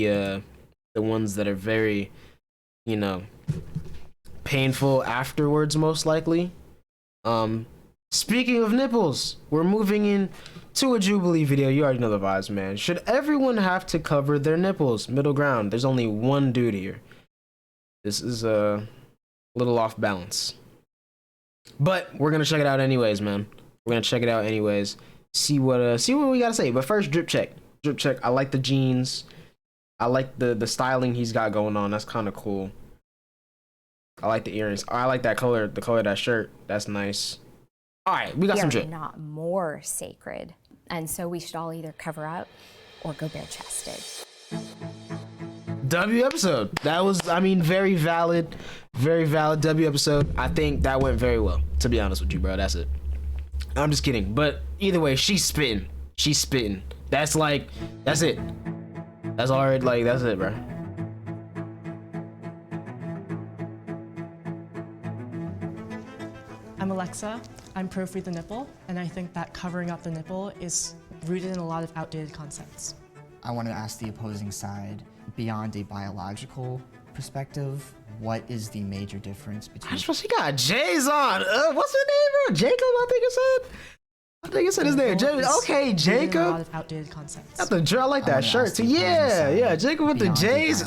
the ones that are very, you know, painful afterwards, most likely. Speaking of nipples, we're moving in to a Jubilee video. You already know the vibes, man. Should everyone have to cover their nipples? Middle ground. There's only one dude here. This is a little off balance. But we're gonna check it out anyways, man. We're gonna check it out anyways. See what we gotta say. But first, drip check. Drip check. I like the jeans. I like the styling he's got going on. That's kind of cool. I like the earrings. I like that color, the color of that shirt. That's nice. All right, we got some drip. Not more sacred, and so we should all either cover up or go bare-chested. W episode. That was, I mean, very valid W episode. I think that went very well, to be honest with you, bro. That's it. I'm just kidding. But either way, she's spitting. She's spitting. That's like, that's it. That's already, like, that's it, bro. I'm Alexa. I'm pro free the nipple, and I think that covering up the nipple is rooted in a lot of outdated concepts. I want to ask the opposing side, beyond a biological perspective, what is the major difference between... She got J's on. What's her name, bro? Jacob, I think it said his name. Okay, Jacob. A lot of outdated concepts. I like that shirt too. Yeah, Jacob with the J's.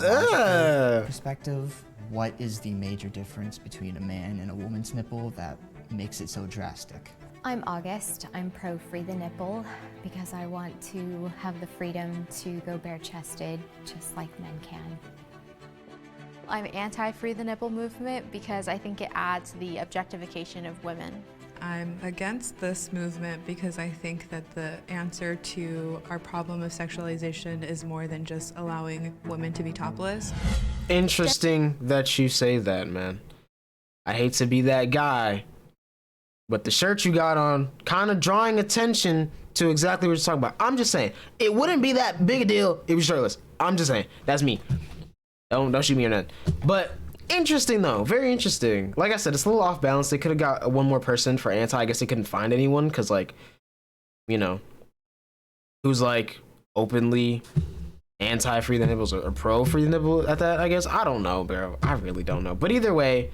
Perspective, what is the major difference between a man and a woman's nipple that makes it so drastic? I'm August. I'm pro free the nipple because I want to have the freedom to go bare-chested just like men can. I'm anti-free the nipple movement because I think it adds to the objectification of women. I'm against this movement because I think that the answer to our problem of sexualization is more than just allowing women to be topless. Interesting that you say that, man. I hate to be that guy, but the shirt you got on kind of drawing attention to exactly what you're talking about. I'm just saying, it wouldn't be that big a deal if you were shirtless. I'm just saying, that's me. Don't shoot me or nothing. But interesting though, very interesting. Like I said, it's a little off balance. They could have got one more person for anti. I guess they couldn't find anyone because, like, you know, who's like openly anti-free the nipples or pro free the nipple at that. I guess I don't know, bro. I really don't know. But either way,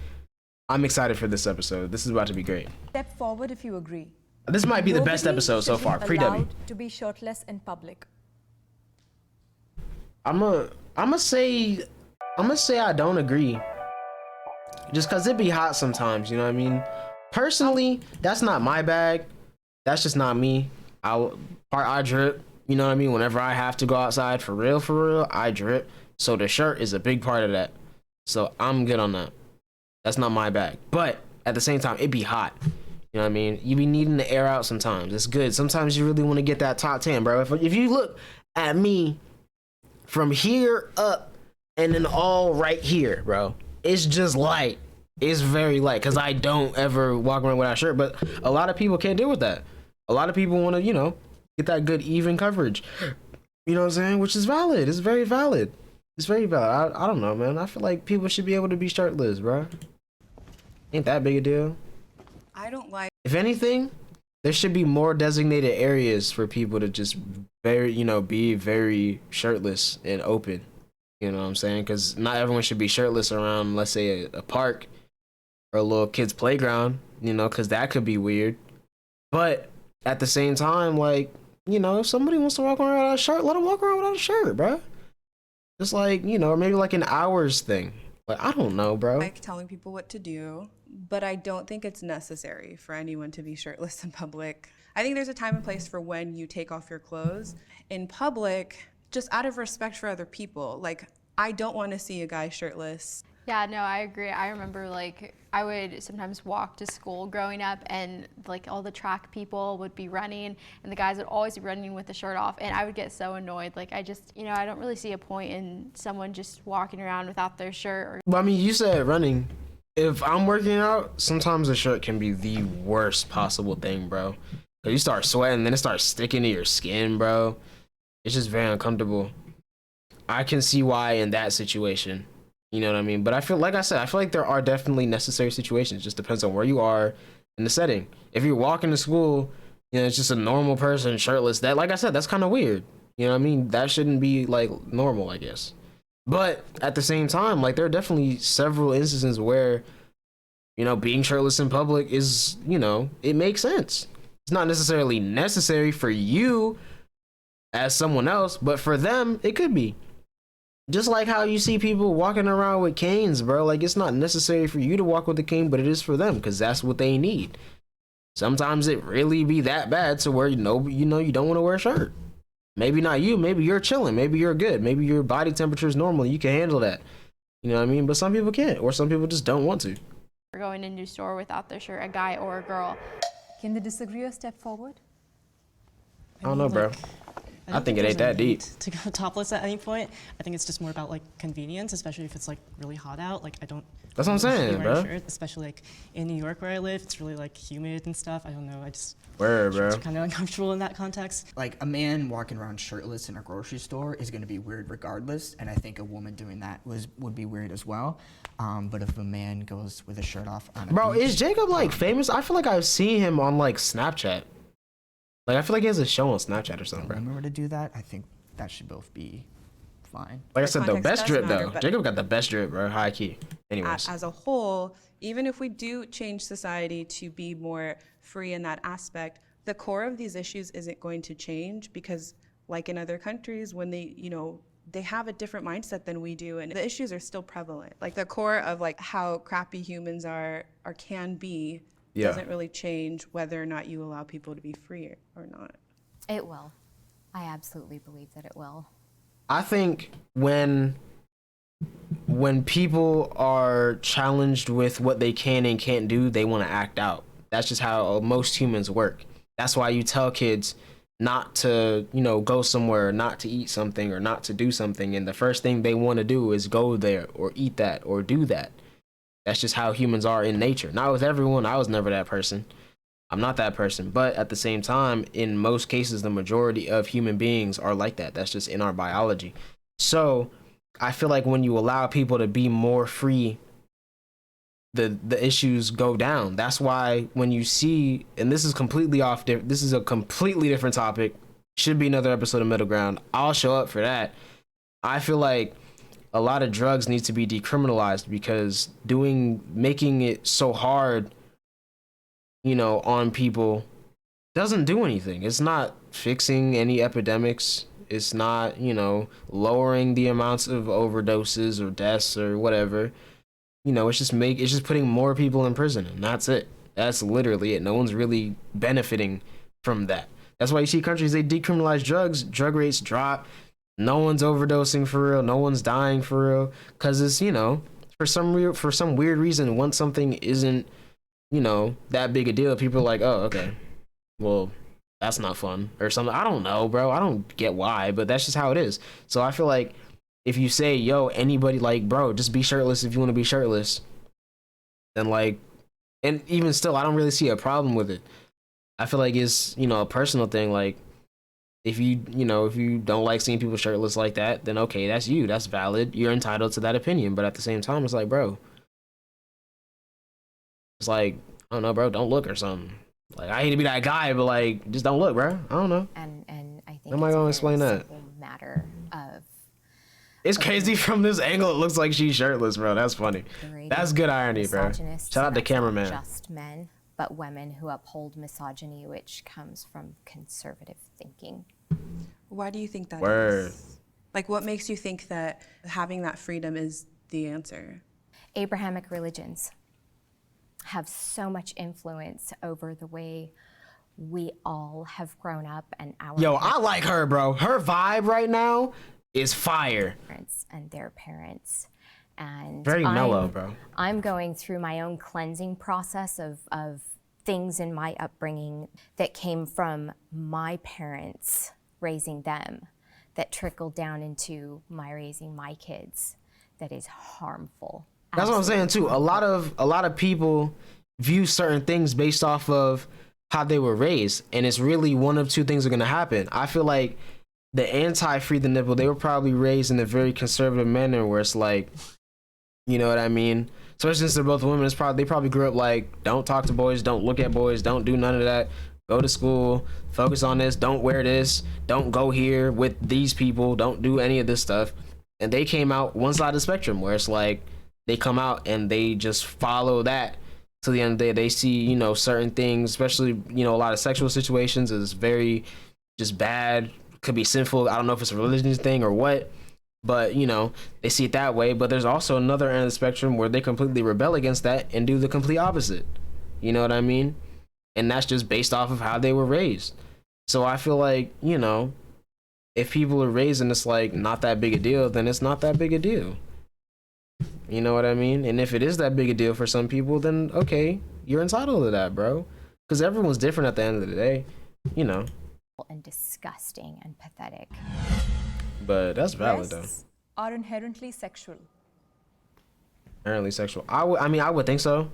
I'm excited for this episode. This is about to be great. Step forward if you agree. This might be the best episode so far, pre-W. To be shirtless in public. I'ma say I don't agree. Just cause it be hot sometimes, you know what I mean? Personally, that's not my bag. That's just not me. I drip, you know what I mean? Whenever I have to go outside for real, I drip. So the shirt is a big part of that. So I'm good on that. That's not my bag. But at the same time, it be hot. You know what I mean? You be needing to air out sometimes. It's good. Sometimes you really want to get that top 10, bro. If you look at me from here up and then all right here, bro, it's just light. It's very light because I don't ever walk around without a shirt. But a lot of people can't deal with that. A lot of people want to, you know, get that good even coverage. You know what I'm saying? Which is valid. It's very valid. It's very valid. I don't know, man. I feel like people should be able to be shirtless, bro. Ain't that big a deal. I don't like... If anything, there should be more designated areas for people to just be very shirtless and open. You know what I'm saying? Because not everyone should be shirtless around, let's say, a park or a little kid's playground, you know, because that could be weird. But at the same time, like, you know, if somebody wants to walk around without a shirt, let them walk around without a shirt, bro. Just like, you know, or maybe like an hours thing. Like, I don't know, bro. Like telling people what to do, but I don't think it's necessary for anyone to be shirtless in public. I think there's a time and place for when you take off your clothes. In public, just out of respect for other people. Like, I don't want to see a guy shirtless. Yeah, no, I agree. I remember, like, I would sometimes walk to school growing up and, like, all the track people would be running and the guys would always be running with the shirt off and I would get so annoyed. Like, I just, you know, I don't really see a point in someone just walking around without their shirt. Well, I mean, you said running. If I'm working out, sometimes a shirt can be the worst possible thing, bro. You start sweating, then it starts sticking to your skin, bro. It's just very uncomfortable. I can see why in that situation. You know what I mean? But I feel, like I said, I feel like there are definitely necessary situations. It just depends on where you are in the setting. If you're walking to school, you know, it's just a normal person shirtless. That, like I said, that's kind of weird. You know what I mean? That shouldn't be like normal, I guess. But at the same time, like there are definitely several instances where, you know, being shirtless in public is, you know, it makes sense. It's not necessarily necessary for you as someone else, but for them, it could be. Just like how you see people walking around with canes, bro. Like it's not necessary for you to walk with a cane, but it is for them because that's what they need. Sometimes it really be that bad to where you know you don't want to wear a shirt. Maybe not you, maybe you're chilling, maybe you're good, maybe your body temperature is normal, you can handle that. You know what I mean? But some people can't, or some people just don't want to. We're going into a store without their shirt, a guy or a girl. Can they disagree or step forward? I don't know, bro. I think it ain't that deep. To go topless at any point, I think it's just more about like convenience, especially if it's like really hot out. Like I don't. That's what I'm saying, bro. Shirt, especially like in New York where I live, it's really like humid and stuff. I don't know. I just. Word, bro. Kind of uncomfortable in that context. Like a man walking around shirtless in a grocery store is going to be weird regardless, and I think a woman doing that would be weird as well. But if a man goes with a shirt off on a Bro, beach, is Jacob like famous? I feel like I've seen him on like Snapchat. Like I feel like he has a show on Snapchat or something, if a bro. woman were to do that, I think that should both be fine. Like I said, the context best does drip matter, though. but- Jacob got the best drip, bro. High key. Anyways, As a whole, even if we do change society to be more free in that aspect, the core of these issues isn't going to change because, like in other countries, when they, you know, they have a different mindset than we do, and the issues are still prevalent. Like the core of like how crappy humans are or can be Yeah. doesn't really change whether or not you allow people to be free or not. It will. I absolutely believe that it will. I think when people are challenged with what they can and can't do, they want to act out. That's just how most humans work. That's why you tell kids not to, you know, go somewhere, not to eat something or not to do something. And the first thing they want to do is go there or eat that or do that. That's just how humans are in nature. Not with everyone. I was never that person. I'm not that person. But at the same time, in most cases, the majority of human beings are like that. That's just in our biology. So I feel like when you allow people to be more free, the issues go down. That's why when you see, and this is completely off, this is a completely different topic, should be another episode of Middle Ground. I'll show up for that. I feel like a lot of drugs need to be decriminalized because making it so hard, you know, on people doesn't do anything. It's not fixing any epidemics. It's not, you know, lowering the amounts of overdoses or deaths or whatever. You know, it's just putting more people in prison, and that's it. That's literally it. No one's really benefiting from that. That's why you see countries, they decriminalize drugs, drug rates drop, no one's overdosing for real, no one's dying for real, because it's, you know, for some weird reason, once something isn't, you know, that big a deal, people are like, oh, okay, well, that's not fun or something. I don't know, bro. I don't get why, but that's just how it is. So I feel like if you say, yo, anybody, like, bro, just be shirtless if you want to be shirtless, then like, and even still, I don't really see a problem with it. I feel like it's, you know, a personal thing. Like, if you don't like seeing people shirtless like that, then okay, that's you. That's valid. You're entitled to that opinion. But at the same time, it's like, bro, it's like, I don't know, bro, don't look or something. Like, I hate to be that guy, but like, just don't look, bro. I don't know. And I think How am I gonna explain that? simple matter of It's crazy from this angle. It looks like she's shirtless, bro. That's funny. That's good irony, bro. misogynists, Shout out and to that's not cameraman. Just men, but women who uphold misogyny, which comes from conservative thinking. Why do you think that is? Word. Like, what makes you think that having that freedom is the answer? Abrahamic religions have so much influence over the way we all have grown up and our Yo, I like her, bro. Her vibe right now is fire. parents and their parents. And Very mellow, bro. I'm going through my own cleansing process of things in my upbringing that came from my parents raising them, that trickled down into my raising my kids, that is harmful. That's what I'm saying too. A lot of people view certain things based off of how they were raised, and it's really one of two things are gonna happen. I feel like the anti-free the nipple, they were probably raised in a very conservative manner where it's like, you know what I mean? Especially since they're both women, they probably grew up like, don't talk to boys, don't look at boys, don't do none of that. go to school, focus on this, don't wear this, don't go here with these people, don't do any of this stuff. And they came out one side of the spectrum where it's like they come out and they just follow that to the end of the day. They see, you know, certain things, especially, you know, a lot of sexual situations is very just bad, could be sinful. I don't know if it's a religious thing or what, but you know, they see it that way. But there's also another end of the spectrum where they completely rebel against that and do the complete opposite. You know what I mean? And that's just based off of how they were raised. So I feel like, you know, if people are raised and it's like not that big a deal, then it's not that big a deal. You know what I mean? And if it is that big a deal for some people, then okay, you're entitled to that, bro. Because everyone's different at the end of the day, you know. And disgusting and pathetic. But that's valid though. Breasts are inherently sexual. Inherently sexual. I would think so.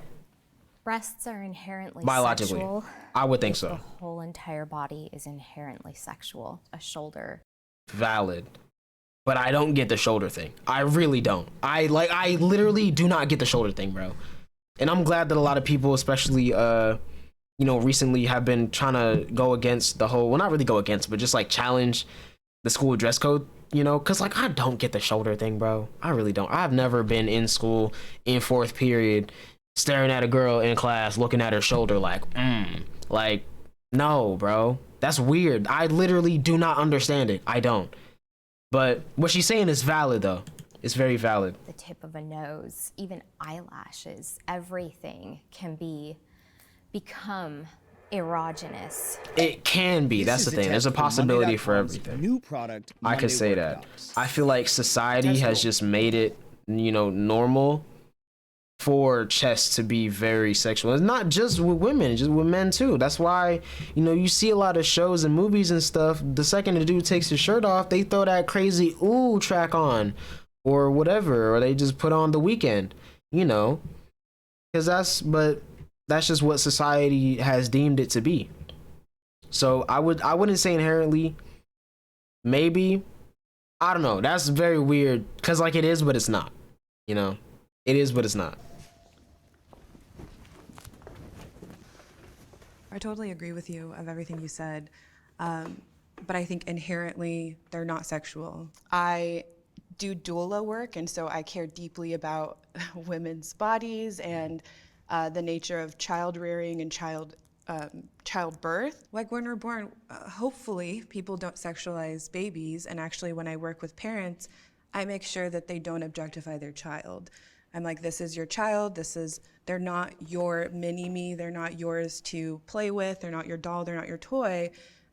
Breasts are inherently Biologically, sexual. I would think The so. whole entire body is inherently sexual. A shoulder. Valid. But I don't get the shoulder thing. I really don't. I literally do not get the shoulder thing, bro. And I'm glad that a lot of people, especially you know, recently have been trying to go against the whole, well, not really go against, but just like challenge the school dress code, you know, because like I don't get the shoulder thing, bro. I really don't. I've never been in school in fourth period staring at a girl in class looking at her shoulder like no, bro, that's weird. I literally do not understand it. I don't. But what she's saying is valid though. It's very valid. The tip of a nose, even eyelashes, everything can become erogenous. It can be. That's the thing. There's a possibility for everything. New product. I could say that. I feel like society has just made it, you know, normal for chess to be very sexual. It's not just with women, just with men too. That's why, you know, you see a lot of shows and movies and stuff. The second the dude takes his shirt off, they throw that crazy ooh track on or whatever, or they just put on The Weeknd, you know, because that's just what society has deemed it to be. So I wouldn't say inherently. Maybe, I don't know. That's very weird because like it is, but it's not. You know, it is, but it's not. I totally agree with you of everything you said, but I think inherently they're not sexual. I do doula work, and so I care deeply about women's bodies and the nature of child rearing and childbirth. Like when we're born, hopefully people don't sexualize babies, and actually when I work with parents, I make sure that they don't objectify their child. I'm like, this is your child, they're not your mini-me, they're not yours to play with, they're not your doll, they're not your toy,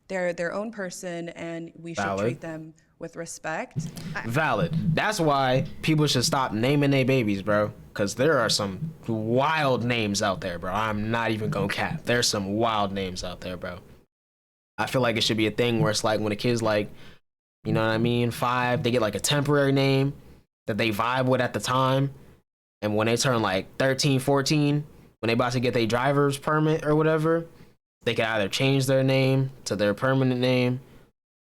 they're their own person, and we should treat them with respect. Valid. That's why people should stop naming their babies, bro. Because there are some wild names out there, bro. I'm not even gonna cap. There's some wild names out there, bro. I feel like it should be a thing where it's like when a kid's like, you know what I mean, 5, they get like a temporary name that they vibe with at the time. And when they turn like 13, 14, when they about to get their driver's permit or whatever, they can either change their name to their permanent name,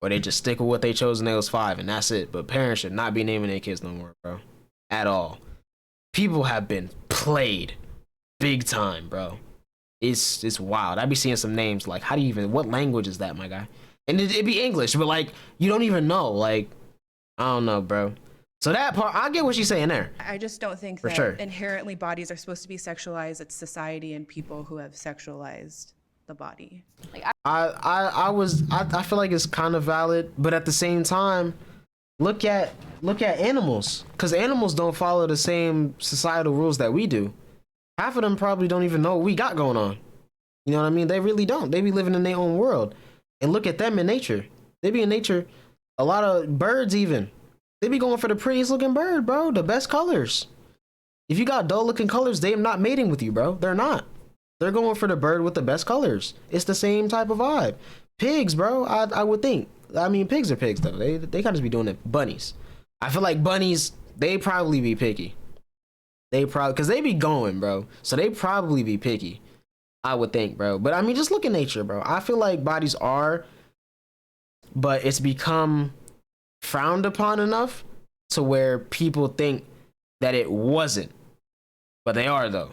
or they just stick with what they chose when they was 5, and that's it. But parents should not be naming their kids no more, bro. At all. People have been played big time, bro. It's wild. I be seeing some names like, how do you even, what language is that, my guy? And it'd be English, but like, you don't even know. Like, I don't know, bro. So that part, I get what she's saying there. I just don't think For that sure. inherently bodies are supposed to be sexualized. It's society and people who have sexualized the body. I feel like it's kind of valid, but at the same time, look at animals, because animals don't follow the same societal rules that we do. Half of them probably don't even know what we got going on. You know what I mean? They really don't. They be living in their own world. And look at them in nature. They be in nature. A lot of birds even. They be going for the prettiest looking bird, bro. The best colors. If you got dull looking colors, they're not mating with you, bro. They're not. They're going for the bird with the best colors. It's the same type of vibe. Pigs, bro, I would think. I mean, pigs are pigs, though. They kind of be doing it. Bunnies. I feel like bunnies, they probably be picky. They probably, because they be going, bro. So they probably be picky. I would think, bro. But I mean, just look at nature, bro. I feel like bodies are, but it's become frowned upon enough to where people think that it wasn't. But they are, though.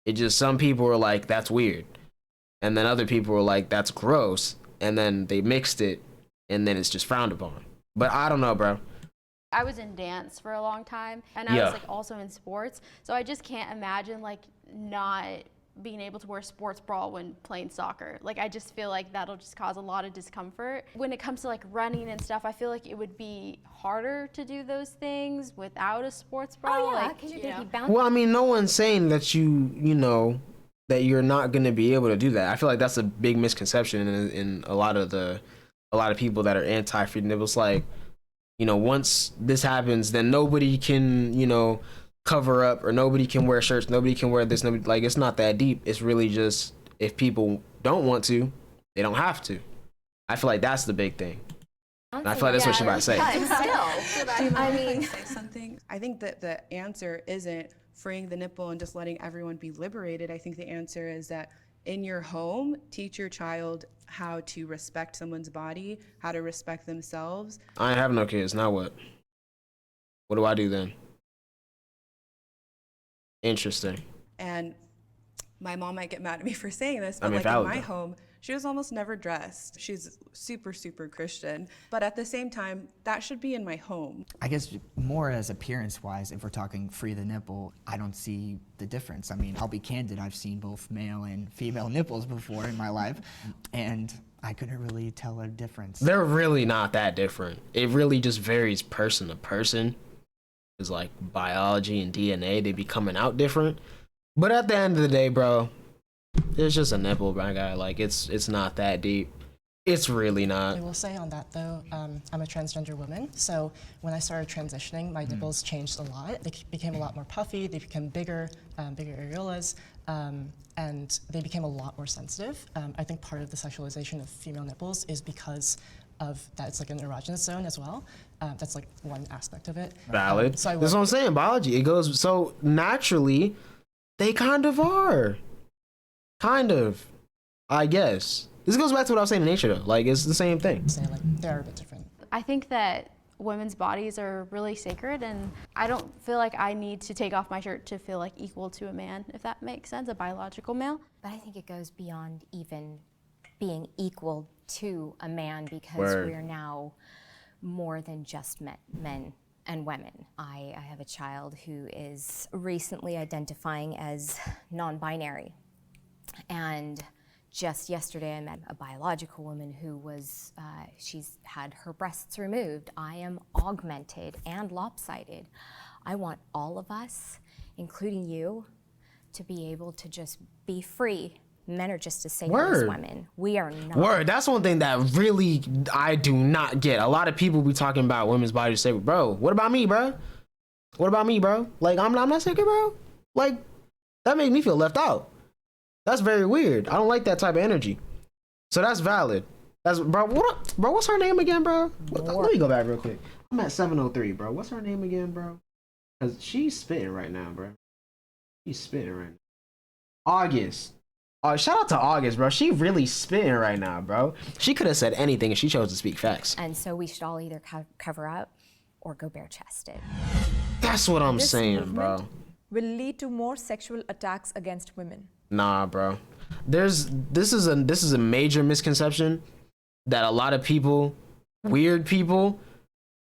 It just, some people are like, that's weird. and then other people were like, that's gross, and then they mixed it, and then it's just frowned upon. But I don't know, bro. I was in dance for a long time, and I was like also in sports, so I just can't imagine like not being able to wear a sports bra when playing soccer. Like, I just feel like that'll just cause a lot of discomfort. When it comes to like running and stuff, I feel like it would be harder to do those things without a sports bra. Oh yeah, like, because you you're know. gonna be bouncing. Well, I mean, no one's saying that you know, that you're not gonna be able to do that. I feel like that's a big misconception in a lot of people that are anti-freedom nipples. Like, you know, once this happens, then nobody can, you know, cover up, or nobody can wear shirts, nobody can wear this, nobody, like, it's not that deep. It's really just, if people don't want to, they don't have to. I feel like that's the big thing. And I feel like that's what she's about to say. I mean, say something. I think that the answer isn't freeing the nipple and just letting everyone be liberated. I think the answer is that in your home, teach your child how to respect someone's body, how to respect themselves. I ain't have no kids. Now what? What do I do then? Interesting. And my mom might get mad at me for saying this, but I mean, like in valid my though. home, she was almost never dressed. She's super, super Christian. But at the same time, that should be in my home. I guess more as appearance-wise, if we're talking free the nipple, I don't see the difference. I mean, I'll be candid, I've seen both male and female nipples before in my life, and I couldn't really tell a difference. They're really not that different. It really just varies person to person. It's like biology and DNA, they be coming out different. But at the end of the day, bro, it's just a nipple, my guy. Like, it's not that deep. It's really I not. will say on that though, I'm a transgender woman, so when I started transitioning, my nipples changed a lot. They became a lot more puffy, they became bigger, bigger areolas, and they became a lot more sensitive. I think part of the sexualization of female nipples is because of that it's like an erogenous zone as well. That's like one aspect of it. Valid. So I That's what I'm saying, biology. It goes, so naturally, they kind of are. Kind of, I guess. This goes back to what I was saying in nature, though. Like, it's the same thing. say like they are a bit different. I think that women's bodies are really sacred, and I don't feel like I need to take off my shirt to feel like equal to a man, if that makes sense, a biological male. but I think it goes beyond even being equal to a man, because Word. we're now more than just men and women. I have a child who is recently identifying as non-binary. And just yesterday I met a biological woman who was, she's had her breasts removed. I am augmented and lopsided. I want all of us, including you, to be able to just be free. Men are just as sacred as Word. women. We are not. Word, that's one thing that really I do not get. A lot of people be talking about women's bodies sacred. Bro, what about me, bro? What about me, bro? Like, I'm not sacred, bro? Like, that made me feel left out. That's very weird. I don't like that type of energy. So that's valid. That's, bro, what's her name again, bro? Let me go back real quick. I'm at 703, bro. What's her name again, bro? Because she's spitting right now, bro. She's spitting right now. August. Shout out to August, bro. She really spitting right now, bro. She could have said anything and she chose to speak facts. And so we should all either cover up or go bare-chested. That's what I'm This saying, bro. movement will lead to more sexual attacks against women. Nah, bro. This is a major misconception that a lot of people, weird people,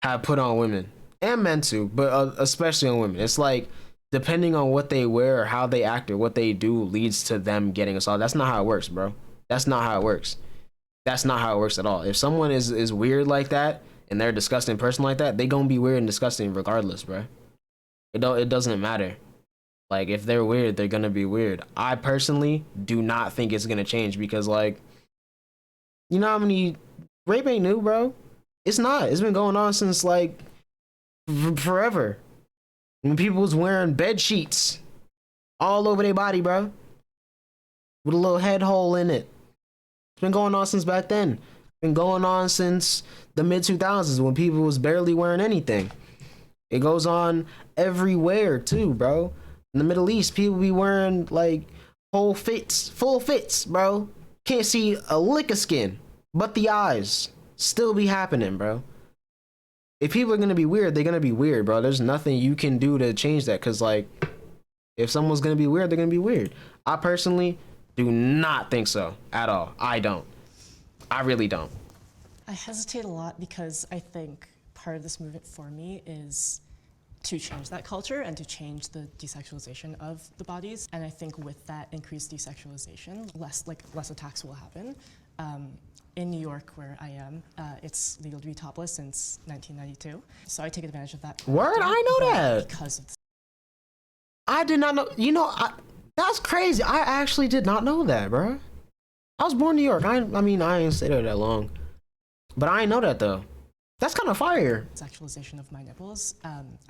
have put on women and men too, but especially on women. It's like, depending on what they wear or how they act or what they do leads to them getting assaulted. That's not how it works, bro. That's not how it works. That's not how it works at all. If someone is weird like that and they're a disgusting person like that, they gonna be weird and disgusting regardless, bro. It doesn't matter. Like, if they're weird, they're gonna be weird. I personally do not think it's gonna change because, like, you know how many, rape ain't new, bro. It's not. It's been going on since, like, forever. When people was wearing bed sheets all over their body, bro, with a little head hole in it. It's been going on since back then. Been going on since the mid 2000s when people was barely wearing anything. It goes on everywhere too, bro. In the Middle East, people be wearing like full fits, bro. Can't see a lick of skin, but the eyes still be happening, bro. If people are gonna be weird, they're gonna be weird, bro. There's nothing you can do to change that, cause like, if someone's gonna be weird, they're gonna be weird. I personally Do not think so at all. I don't. I really don't. I hesitate a lot because I think part of this movement for me is to change that culture and to change the desexualization of the bodies. And I think with that increased desexualization, less attacks will happen. In New York, where I am, it's legal to be topless since 1992. So I take advantage of that. Word, I know that. Because of I did not know. You know, that's crazy. I actually did not know that, bro. I was born in New York. I mean, I ain't stayed there that long, but I ain't know that though. That's kind of fire. sexualization of my nipples.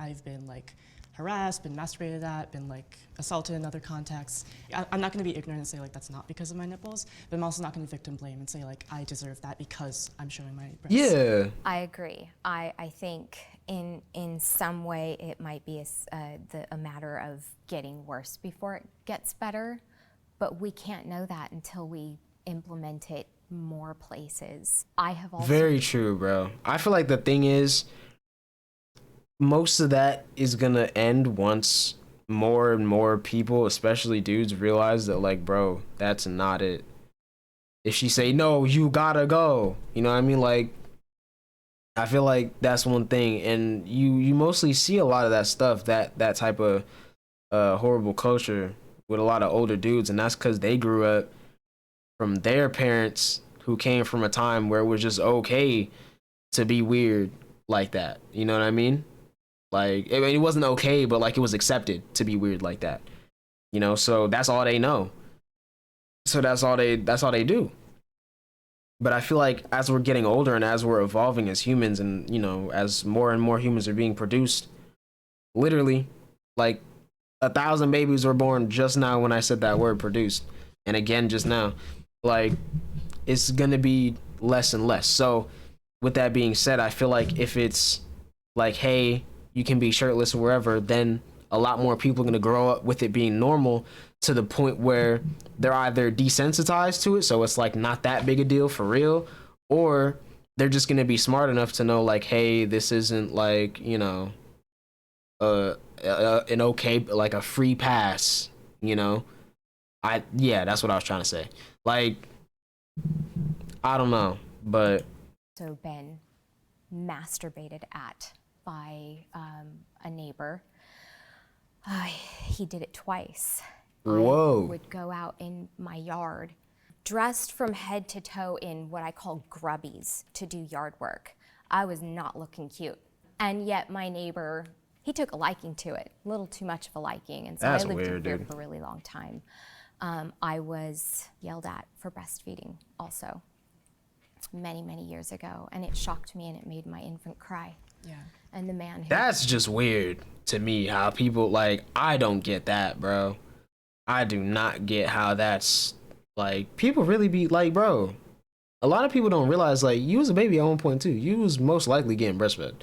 I've been like harassed, been masturbated at, been like assaulted in other contexts. I'm not going to be ignorant and say like that's not because of my nipples, but I'm also not going to victim blame and say like I deserve that because I'm showing my breasts. Yeah. I agree. I think in some way it might be a matter of getting worse before it gets better, but we can't know that until we implement it more places. I have also Very true, bro. I feel like the thing is, most of that is gonna end once more and more people, especially dudes, realize that like, bro, that's not it. If she say no, you gotta go. You know what I mean? Like, I feel like that's one thing, and you mostly see a lot of that stuff, that type of horrible culture with a lot of older dudes, and that's because they grew up from their parents who came from a time where it was just okay to be weird like that. You know what I mean? Like, it wasn't okay, but like it was accepted to be weird like that. You know, so that's all they know. So that's all they do. But I feel like as we're getting older and as we're evolving as humans, and you know, as more and more humans are being produced, literally, like 1,000 babies were born just now when I said that word, produced, and again just now. Like, it's gonna be less and less. So with that being said, I feel like if it's like, hey, you can be shirtless or wherever, then a lot more people are gonna grow up with it being normal, to the point where they're either desensitized to it, so it's like not that big a deal for real, or they're just gonna be smart enough to know like, hey, this isn't like, you know, an okay, like a free pass, you know. Yeah, that's what I was trying to say. Like, I don't know, but also been masturbated at by a neighbor. He did it twice. Whoa. I would go out in my yard dressed from head to toe in what I call grubbies to do yard work. I was not looking cute. And yet my neighbor, he took a liking to it, a little too much of a liking. And so That's I lived weird, in fear dude. for a really long time. I was yelled at for breastfeeding also many, many years ago. And it shocked me and it made my infant cry. Yeah. And the man who... That's just weird to me, how people, like, I don't get that, bro. I do not get how that's, like, people really be, like, bro, a lot of people don't realize, like, you was a baby at one point, too. You was most likely getting breastfed.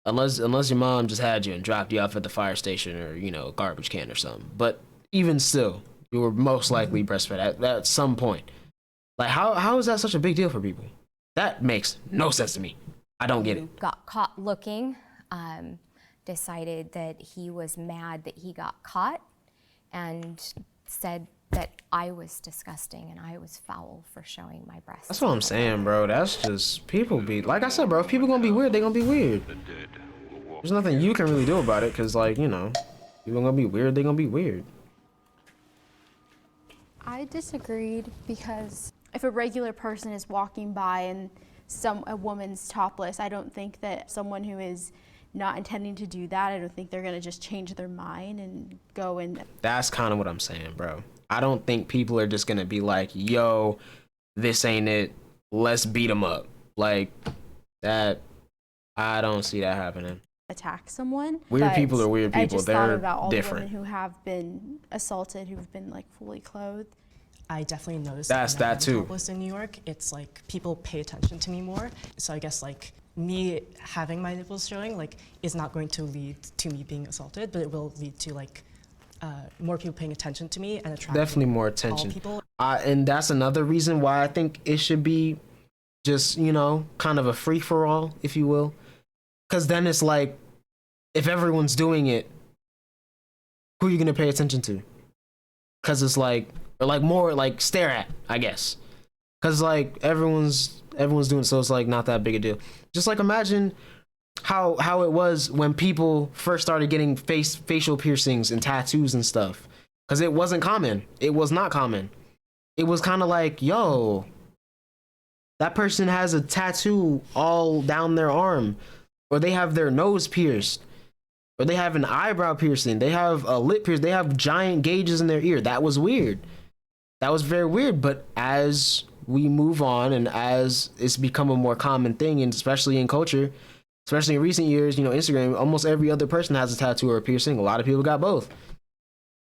Unless your mom just had you and dropped you off at the fire station or, you know, a garbage can or something. But even still, you were most likely breastfed at some point. Like, how is that such a big deal for people? That makes no sense to me. I don't get it. Got caught looking, decided that he was mad that he got caught, and said that I was disgusting and I was foul for showing my breasts. That's what I'm saying, bro. That's just, people be, like I said, bro, if people gonna be weird, they gonna be weird. There's nothing you can really do about it, because, like, you know, people gonna be weird, they gonna be weird. I disagreed because if a regular person is walking by and a woman's topless, I don't think that someone who is not intending to do that, I don't think they're gonna just change their mind and go and... That's kind of what I'm saying, bro. I don't think people are just gonna be like, yo, this ain't it, let's beat them up. Like, that, I don't see that happening. attack someone. Weird people are weird people. I just They're thought about all different. the women who have been assaulted, who've been like fully clothed. I definitely noticed That's when I'm that too. topless in New York, it's like people pay attention to me more. So I guess like me having my nipples showing like is not going to lead to me being assaulted, but it will lead to like more people paying attention to me and attracting Definitely more all attention. people. And that's another reason why I think it should be just, you know, kind of a free for all, if you will. Because then it's like, if everyone's doing it, who are you going to pay attention to? Because it's like, or like more like stare at, I guess, because like everyone's doing it, so it's like not that big a deal. Just like imagine how it was when people first started getting facial piercings and tattoos and stuff, because it wasn't common. It was not common. It was kind of like, yo, that person has a tattoo all down their arm, or they have their nose pierced, or they have an eyebrow piercing, they have a lip piercing, they have giant gauges in their ear. That was weird. That was very weird. But as we move on and as it's become a more common thing, and especially in culture, especially in recent years, you know, Instagram, almost every other person has a tattoo or a piercing. A lot of people got both.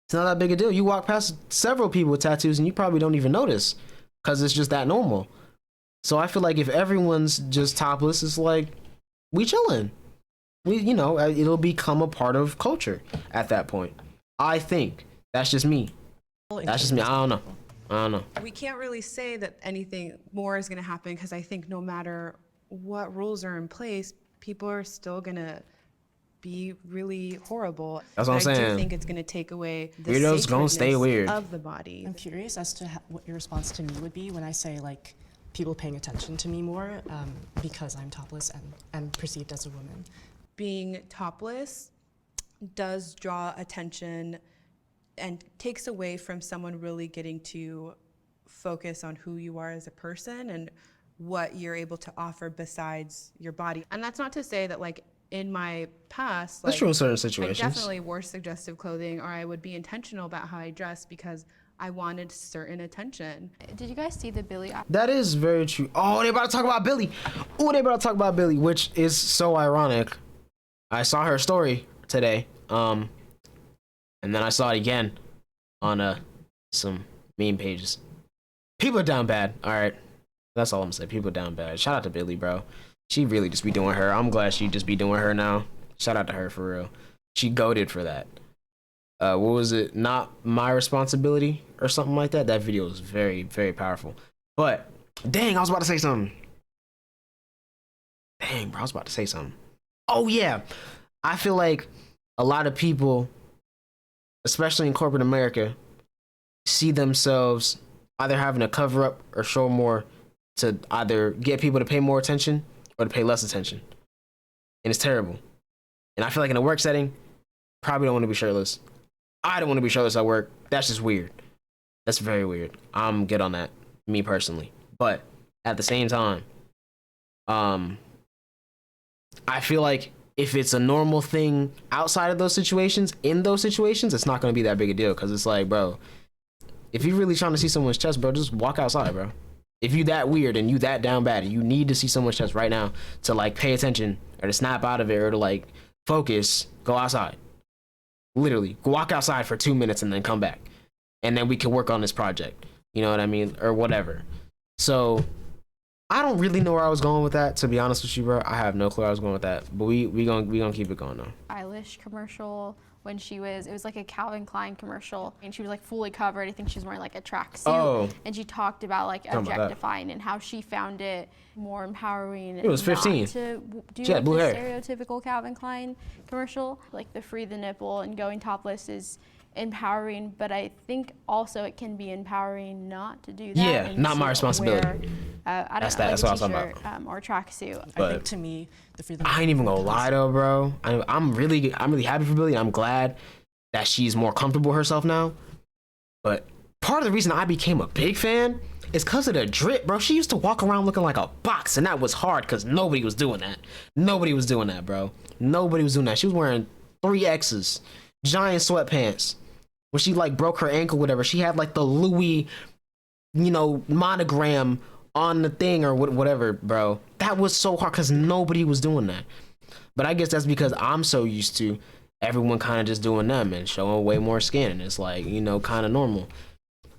It's not that big a deal. You walk past several people with tattoos and you probably don't even notice because it's just that normal. So I feel like if everyone's just topless, it's like we chilling. You know, it'll become a part of culture at that point. I think that's just me. That's just me. I don't know. We can't really say that anything more is going to happen, because I think no matter what rules are in place, people are still going to be really horrible. That's what I'm saying. I do think it's going to take away the Weirdos gonna stay sacredness weird of the body. I'm curious as to what your response to me would be when I say like people paying attention to me more because I'm topless and am perceived as a woman. Being topless does draw attention and takes away from someone really getting to focus on who you are as a person and what you're able to offer besides your body. And that's not to say that like in my past, that's like, true in certain I situations. definitely wore suggestive clothing, or I would be intentional about how I dressed because I wanted certain attention. Did you guys see the Billy? That is very true. Oh, they about to talk about Billy. Oh, they about to talk about Billy, which is so ironic. I saw her story today, and then I saw it again on some meme pages. People are down bad. All right, that's all I'm saying. People are down bad. Shout out to Billy, bro. She really just be doing her. I'm glad she just be doing her now. Shout out to her for real. She goated for that. What was it? Not my responsibility or something like that. That video was very, very powerful. But dang, I was about to say something. Dang, bro, I was about to say something. Oh yeah, I feel like a lot of people, especially in corporate America, see themselves either having to cover up or show more to either get people to pay more attention or to pay less attention. And it's terrible. And I feel like in a work setting, probably don't want to be shirtless. I don't want to be shirtless at work. That's just weird. That's very weird. I'm good on that, me personally. But at the same time, I feel like if it's a normal thing outside of those situations, in those situations, it's not going to be that big a deal. Because it's like, bro, if you're really trying to see someone's chest, bro, just walk outside, bro. If you that weird and you that down bad and you need to see someone's chest right now to like pay attention or to snap out of it or to like focus, go outside. Literally, go walk outside for 2 minutes and then come back. And then we can work on this project. You know what I mean? Or whatever. So I don't really know where I was going with that, to be honest with you, bro. I have no clue where I was going with that. But we gonna keep it going though. Eilish commercial when it was like a Calvin Klein commercial, and she was like fully covered. I think she was wearing like a tracksuit. Oh. And she talked about like Talking about that. objectifying and how she found it more empowering. It was 15. Not to do She had like, blue the hair. stereotypical Calvin Klein commercial. Like the free the nipple and going topless is empowering, but I think also it can be empowering not to do that. Yeah, and not my to responsibility. wear, I don't know, That's like what I was a talking t-shirt or tracksuit. I think to me, the freedom. I ain't even gonna lie though, bro. I'm really happy for Billy. I'm glad that she's more comfortable herself now. But part of the reason I became a big fan is because of the drip, bro. She used to walk around looking like a box, and that was hard because nobody was doing that. Nobody was doing that, bro. Nobody was doing that. She was wearing 3X's, giant sweatpants. When she like broke her ankle, whatever, she had like the Louis, monogram on the thing or whatever, bro. That was so hard because nobody was doing that. But I guess that's because I'm so used to everyone kind of just doing them and showing way more skin. And it's like, kind of normal.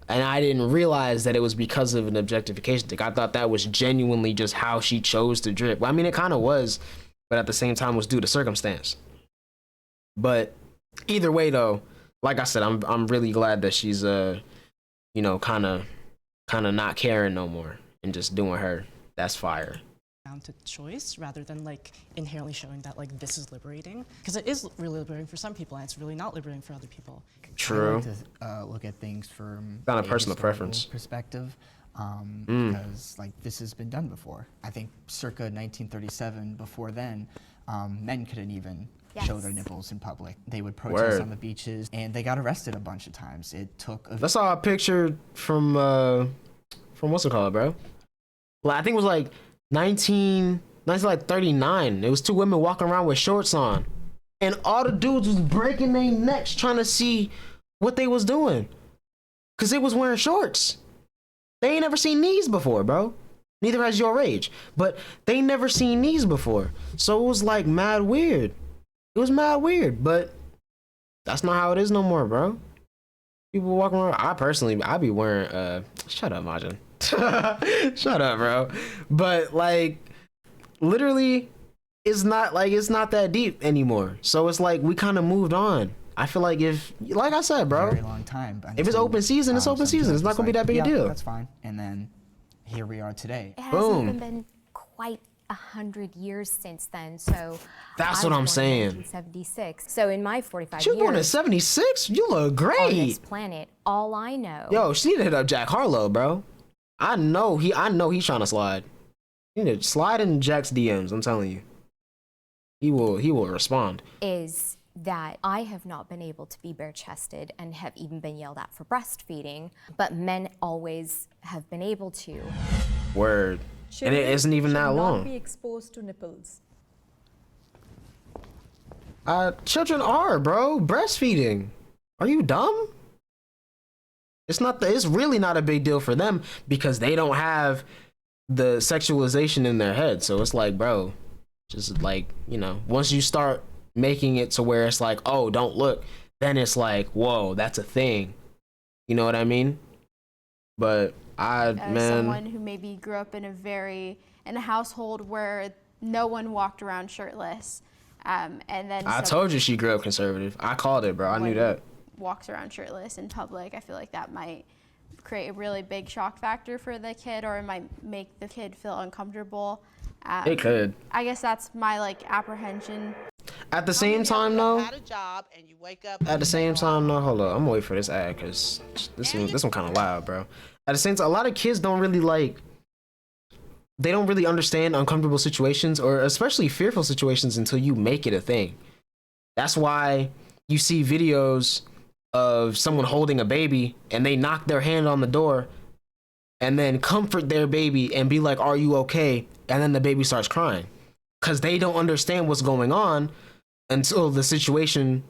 And I didn't realize that it was because of an objectification thing. I thought that was genuinely just how she chose to drip. Well, I mean, it kind of was, but at the same time was due to circumstance. But either way, though, like I said, I'm really glad that she's kind of not caring no more and just doing her. That's fire. down to choice rather than like inherently showing that like this is liberating, because it is really liberating for some people and it's really not liberating for other people. True. I like to look at things from Not a a personal historical preference. perspective, because like this has been done before. I think circa 1937, before then, men couldn't even show their Yes. nipples in public. They would protest Word. on the beaches, and they got arrested a bunch of times. It took a I saw a picture from what's it called, bro? Well, I think it was like 1939. It was two women walking around with shorts on, and all the dudes was breaking their necks trying to see what they was doing, cause they was wearing shorts. They ain't never seen knees before, bro. Neither has your age, but they never seen knees before, so it was like mad weird. It was mad weird, but that's not how it is no more, bro. People walking around. I be wearing shut up, Majin. Shut up, bro. But like literally it's not that deep anymore. So it's like we kind of moved on. I feel like like I said, bro, very long time. if it's open season, it's open some season. It's judge not was gonna be like, that big a "Yeah, deal." That's fine. And then here we are today. It hasn't Boom. even been quite 100 years since then, so That's I what I'm was born saying. in 1976. So in my 45 She was born in years '76. You look on great. this planet, all I know Yo, she need to hit up Jack Harlow, bro. I know he's trying to slide. You need to slide in Jack's DMs. I'm telling you, he will respond. is that I have not been able to be bare-chested and have even been yelled at for breastfeeding, but men always have been able to. Word. And it isn't even that Should not long. be exposed to nipples. Children are, bro, breastfeeding. Are you dumb? It's really not a big deal for them because they don't have the sexualization in their head. So it's like, bro, just like, once you start making it to where it's like, oh, don't look, then it's like, whoa, that's a thing. You know what I mean? But Someone who maybe grew up in a household where no one walked around shirtless, and then I told you she grew up conservative. I called it, bro. I knew that. Walks around shirtless in public, I feel like that might create a really big shock factor for the kid, or it might make the kid feel uncomfortable. It could. I guess that's my apprehension. At the same time, though. Had a job and you wake up. At the same time, no, hold up. I'm gonna wait for this ad because this one kind of loud, bro. At the same time, a lot of kids don't really they don't really understand uncomfortable situations or especially fearful situations until you make it a thing. That's why you see videos of someone holding a baby and they knock their hand on the door and then comfort their baby and be like, "Are you okay?" And then the baby starts crying because they don't understand what's going on until the situation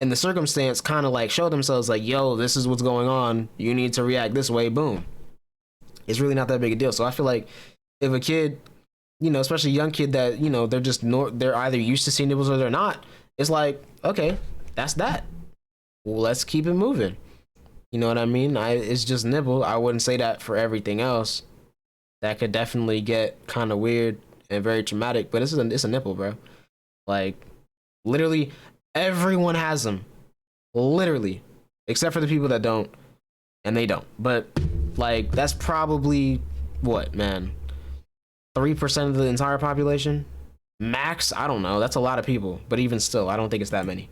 and the circumstance kind of show themselves like, yo, this is what's going on. You need to react this way. Boom. It's really not that big a deal. So I feel like if a kid, especially a young kid that, they're either used to seeing nipples or they're not, it's like, okay, that's that. Well, let's keep it moving. You know what I mean? It's just nipple. I wouldn't say that for everything else. That could definitely get kind of weird and very traumatic, but it's a nipple, bro. Literally everyone has them. Literally. Except for the people that don't. And they don't. But that's probably what, man? 3% of the entire population? Max? I don't know. That's a lot of people. But even still, I don't think it's that many.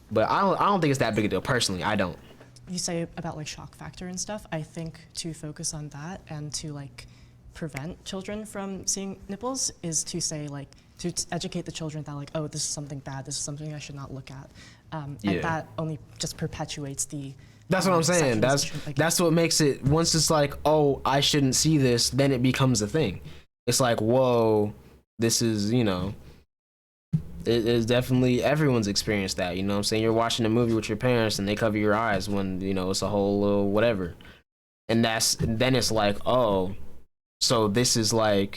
But I don't think it's that big a deal. Personally, I don't. You say about shock factor and stuff. I think to focus on that and to prevent children from seeing nipples is to say to educate the children that oh, this is something bad, this is something I should not look at. And that only just perpetuates the That's what I'm saying. sexualization, That's what makes it, once it's oh, I shouldn't see this, then it becomes a thing. It's whoa, this is, it is definitely, everyone's experienced that, you know what I'm saying? You're watching a movie with your parents and they cover your eyes when, it's a whole little whatever. And then it's oh, so this is an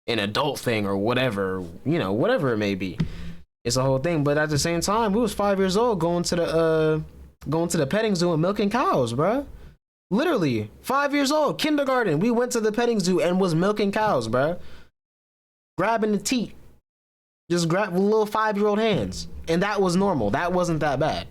adult thing or whatever, whatever it may be. It's a whole thing. But at the same time, we was 5 years old going to the petting zoo and milking cows, bruh. Literally 5 years old, kindergarten. We went to the petting zoo and was milking cows, bruh. Grabbing the teat. Just grab with little 5-year-old hands. And that was normal. That wasn't that bad.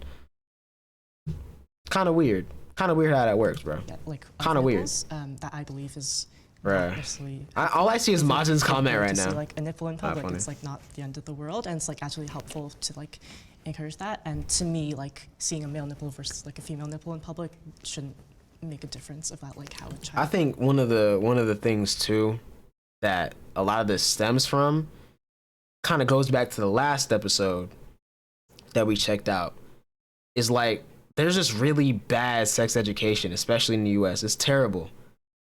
Kind of weird. Kind of weird how that works, bro. Yeah, kind of weird. That I believe is Bruh. necessarily. All I see is Majin's comment right to see, now. like a nipple in public, funny. it's like not the end of the world, and it's like actually helpful to like encourage that. And to me, like seeing a male nipple versus like a female nipple in public shouldn't make a difference about like how a child. I think one of the things too that a lot of this stems from kind of goes back to the last episode that we checked out, is like there's just really bad sex education, especially in the US. It's terrible.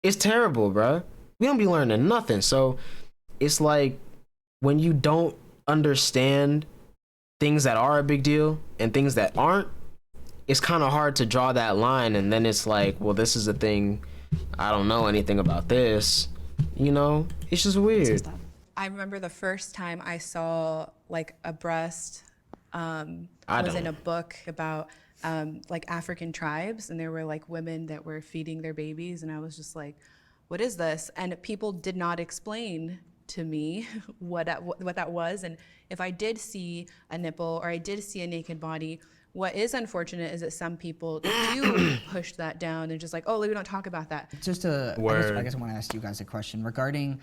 It's terrible, bruh. We don't be learning nothing. So it's like when you don't understand things that are a big deal and things that aren't, it's kind of hard to draw that line. And then it's like, well, this is a thing. I don't know anything about this. You know, it's just weird. I remember the first time I saw like a breast was in a book about like African tribes, and there were like women that were feeding their babies, and I was just like, what is this? And people did not explain to me what that was. And if I did see a nipple or I did see a naked body, what is unfortunate is that some people do push that down and just like, oh, we don't talk about that. Just I guess I want to ask you guys a question regarding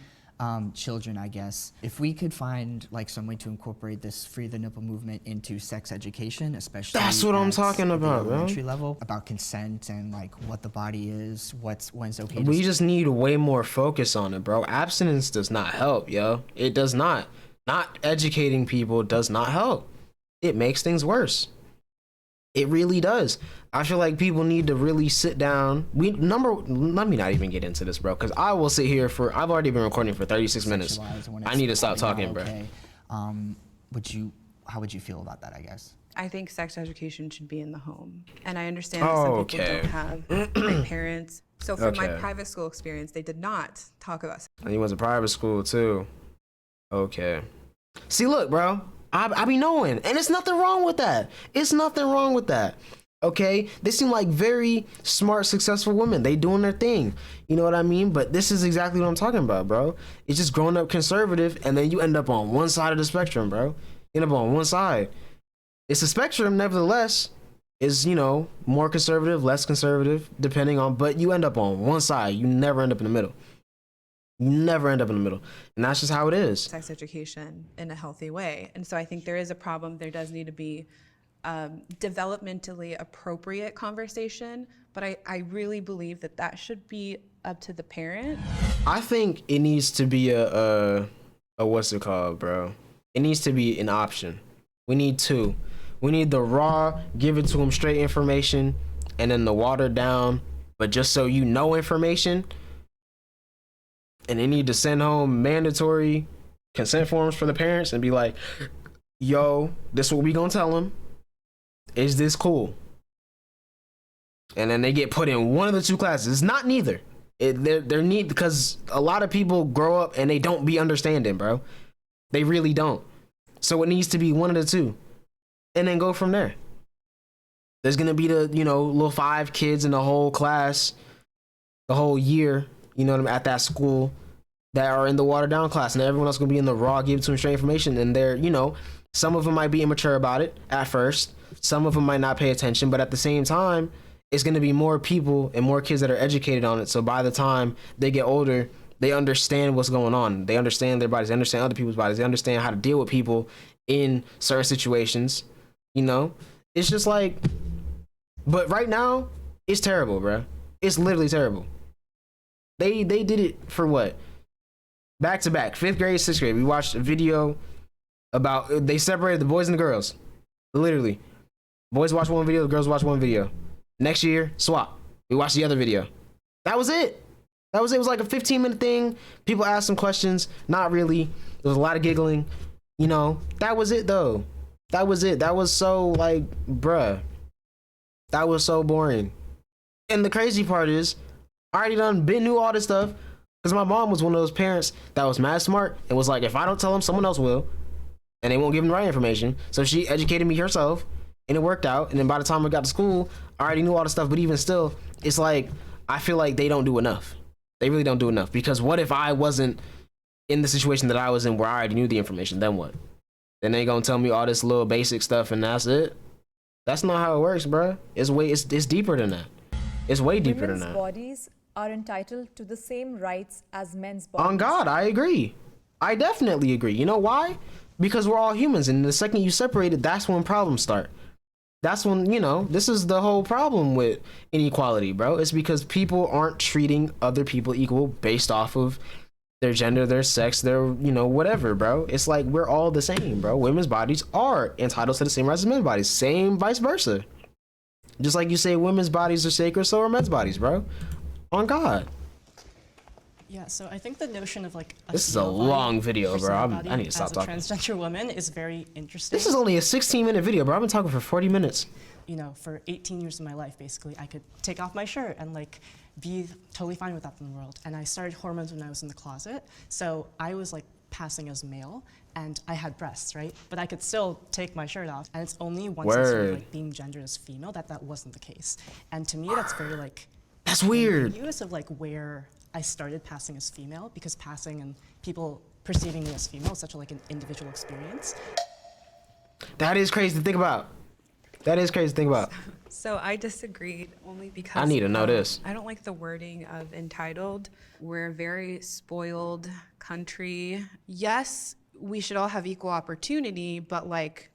children, I guess. If we could find like some way to incorporate this free the nipple movement into sex education, especially That's what I'm at talking about, the bro. elementary level, about consent and like what the body is, when's okay. We just need way more focus on it, bro. Abstinence does not help, yo. It does not. Not educating people does not help. It makes things worse. It really does. I feel like people need to really sit down. Let me not even get into this, bro, because I will sit here I've already been recording for 36 minutes. I need to stop talking, bro. Okay. How would you feel about that, I guess? I think sex education should be in the home. And I understand that some people don't have great parents. So from my private school experience, they did not talk about sex. And you went to private school too. Okay. See, look, bro. I be knowing, and it's nothing wrong with that. It's nothing wrong with that. Okay, they seem like very smart, successful women. They doing their thing. You know what I mean? But this is exactly what I'm talking about, bro. It's just growing up conservative, and then you end up on one side of the spectrum, bro. You end up on one side. It's a spectrum, nevertheless. Is, you know, more conservative, less conservative, depending on. But you end up on one side. You never end up in the middle. You never end up in the middle. And that's just how it is. Sex education in a healthy way. And so I think there is a problem. There does need to be developmentally appropriate conversation. But I really believe that should be up to the parent. I think it needs to be a what's it called, bro? It needs to be an option. We need two. We need the raw, give it to them straight information, and then the watered down, but just so you know information. And they need to send home mandatory consent forms for the parents and be like, yo, this is what we gonna tell them. Is this cool? And then they get put in one of the two classes. It's not neither. They're need, because a lot of people grow up and they don't be understanding, bro. They really don't. So it needs to be one of the two. And then go from there. There's gonna be the, you know, little 5 kids in the whole class, the whole year, you know what I mean, at that school that are in the watered down class, and everyone else gonna be in the raw, give it to them straight information. And they're, you know, some of them might be immature about it at first, some of them might not pay attention, but at the same time, it's gonna be more people and more kids that are educated on it. So by the time they get older, they understand what's going on. They understand their bodies, they understand other people's bodies, they understand how to deal with people in certain situations. You know, it's just like, but right now, it's terrible, bro. It's literally terrible. They did it for what? Back to back, 5th grade, 6th grade. We watched a video about, they separated the boys and the girls. Literally. Boys watch one video, the girls watch one video. Next year, swap. We watched the other video. That was it. That was it. It was like a 15-minute thing. People asked some questions. Not really. There was a lot of giggling. You know, that was it though. That was it. That was so like, bruh. That was so boring. And the crazy part is, I already knew all this stuff because my mom was one of those parents that was mad smart and was like, if I don't tell them, someone else will, and they won't give them the right information. So she educated me herself, and it worked out. And then by the time I got to school, I already knew all the stuff. But even still, it's like, I feel like they don't do enough. They really don't do enough, because what if I wasn't in the situation that I was in where I already knew the information? Then what? Then they gonna tell me all this little basic stuff and that's it? That's not how it works, bro. It's deeper than that. It's way deeper than that. Women's bodies are entitled to the same rights as men's bodies. On God, I agree. I definitely agree. You know why? Because we're all humans, and the second you separate it, that's when problems start. That's when, you know, this is the whole problem with inequality, bro. It's because people aren't treating other people equal based off of their gender, their sex, their, you know, whatever, bro. It's like we're all the same, bro. Women's bodies are entitled to the same rights as men's bodies. Same vice versa. Just like you say women's bodies are sacred, so are men's bodies, bro. On God. Yeah, so I think the notion of like This is a female body long video, versus bro. my body I need to stop talking. As a transgender woman is very interesting. This is only a 16-minute video, bro. I've been talking for 40 minutes. You know, for 18 years of my life, basically, I could take off my shirt and like be totally fine with that in the world. And I started hormones when I was in the closet, so I was like passing as male, and I had breasts, right? But I could still take my shirt off, and it's only once I started like being gendered as female that wasn't the case. And to me, that's very like That's weird. ambiguous of like where I started passing as female, because passing and people perceiving me as female is such a, like an individual experience. That is crazy to think about. That is crazy to think about. So I disagreed only because I need to know this. I don't like the wording of entitled. We're a very spoiled country. Yes, we should all have equal opportunity, but like,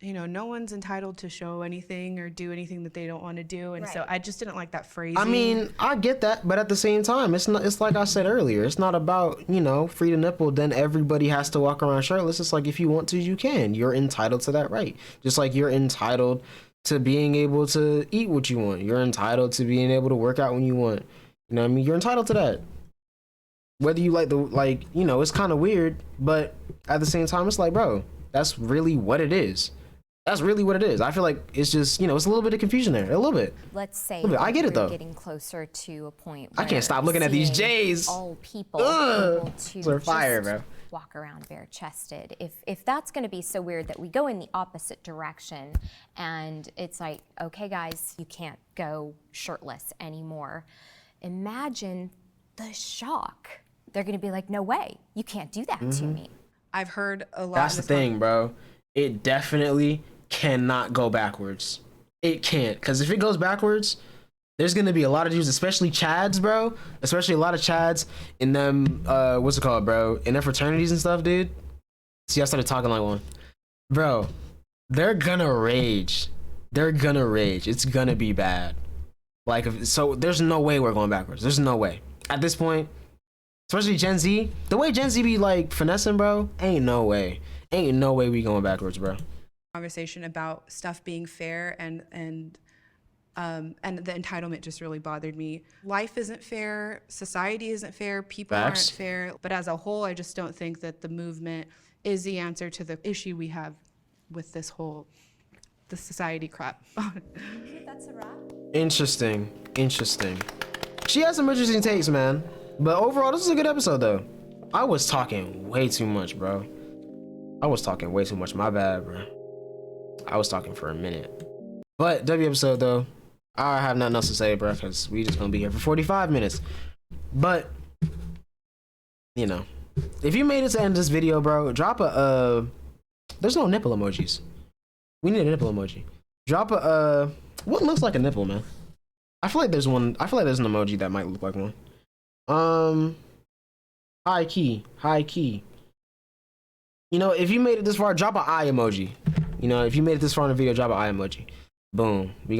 you know, no one's entitled to show anything or do anything that they don't want to do. And so Right. I just didn't like that phrasing. I mean, I get that, but at the same time, it's not. It's like I said earlier. It's not about, you know, free to nipple. Then everybody has to walk around shirtless. It's like if you want to, you can. You're entitled to that right. Just like you're entitled to being able to eat what you want. You're entitled to being able to work out when you want. You know what I mean? You're entitled to that. Whether you like, you know, it's kind of weird, but at the same time, it's like, bro, that's really what it is. That's really what it is. I feel like it's just, you know, it's a little bit of confusion there. A little bit. Let's say Look, I that get it, we're though. getting closer to a point I where can't stop looking at these seeing J's. all people Ugh. able to They're fire, just bro. walk around bare-chested. If that's going to be so weird that we go in the opposite direction, and it's like, okay, guys, you can't go shirtless anymore. Imagine the shock. They're going to be like, no way, you can't do that to me. I've heard a lot. That's in the this thing, bro. It definitely cannot go backwards. It can't. Because if it goes backwards, there's going to be a lot of dudes, especially Chads, bro. Especially a lot of Chads in them, what's it called, bro? In their fraternities and stuff, dude. See, I started talking like one. Bro, they're gonna rage. They're gonna rage. It's gonna be bad. Like, so there's no way we're going backwards. There's no way. At this point, especially Gen Z, the way Gen Z be like finessing, bro, ain't no way. Ain't no way we going backwards, bro. conversation about stuff being fair, and the entitlement just really bothered me. Life isn't fair, society isn't fair, people Facts. aren't fair, but as a whole, I just don't think that the movement is the answer to the issue we have with this whole, the society crap. That's a wrap. Interesting. Interesting. She has some interesting takes, man. But overall, this is a good episode, though. I was talking way too much, bro. I was talking way too much. My bad, bro. I was talking for a minute. But W episode, though, I have nothing else to say, bro, because we just gonna be here for 45 minutes. But, you know, if you made it to the end of this video, bro, drop a, there's no nipple emojis. We need a nipple emoji. Drop a, what looks like a nipple, man? I feel like there's one, I feel like there's an emoji that might look like one. High key. You know, if you made it this far, drop an eye emoji. You know, if you made it this far in the video, drop an eye emoji. Boom. We